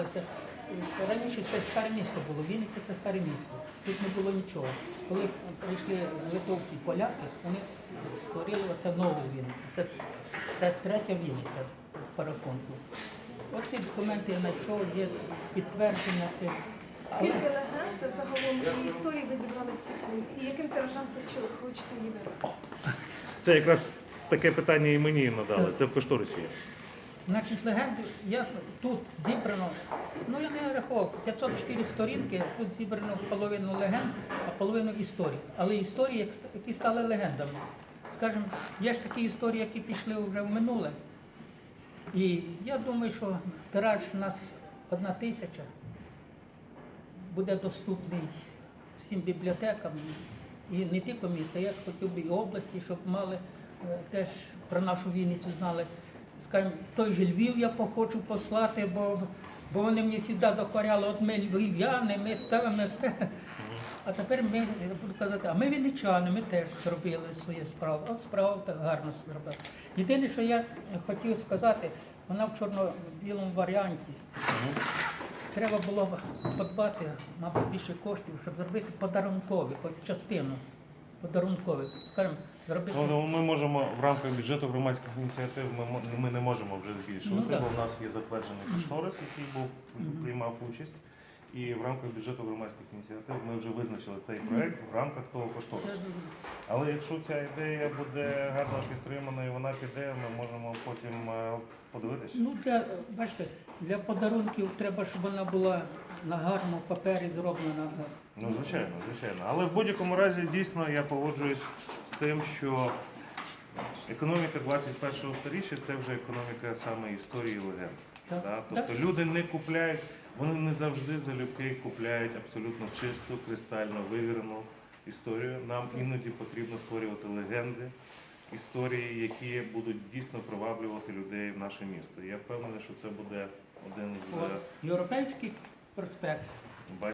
сталося. Раніше це старе місто було, Вінниця це старе місто. Тут не було нічого. Коли прийшли литовці, поляки, вони створили оце нову Вінницю. Це третя Вінниця по рахунку. Оці документи я знайшов, є підтвердження цих. Скільки легенд загалом і історій ви зібрали в цій книзі? І яким тиражам хочете її видати? Це якраз таке питання і мені надали. Це в кошторисі є. Значить, легенди, тут зібрано, я не рахував, 504 сторінки, тут зібрано половину легенд, а половину історій. Але історії, які стали легендами. Скажімо, є ж такі історії, які пішли вже в минуле. І я думаю, що тираж у нас 1000 буде доступний всім бібліотекам. І не тільки міста, я хотів би і області, щоб мали теж про нашу Вінницю знали. Скажімо, той же Львів я хочу послати, бо вони мені завжди докоряли, от ми львів'яни, ми те. А тепер я буду казати, а ми вінничани, ми теж зробили свою справу. От справа так гарно зробила. Єдине, що я хотів сказати, вона в чорно-білому варіанті. Треба було подбати, мабуть, більше коштів, щоб зробити подарункові, хоч частину подарункових. Скажімо, зробити. Ми можемо в рамках бюджету громадських ініціатив, ми не можемо вже збільшувати, так. бо в нас є затверджений кошторис, який приймав участь. І в рамках бюджету громадських ініціатив ми вже визначили цей проект в рамках того кошторису. Але якщо ця ідея буде гарно підтримана і вона піде, ми можемо потім подивитися. Бачите, для подарунків треба, щоб вона була на гарному папері зроблена. Звичайно, звичайно. Але в будь-якому разі дійсно я погоджуюсь з тим, що економіка 21-го сторіччя – це вже економіка саме історії і легенд. Так. Тобто люди не купляють, вони не завжди залюбки купляють абсолютно чисту, кристально вивірену історію. Нам іноді потрібно створювати легенди, історії, які будуть дійсно приваблювати людей в наше місто. Я впевнений, що це буде один з Європейський проспект.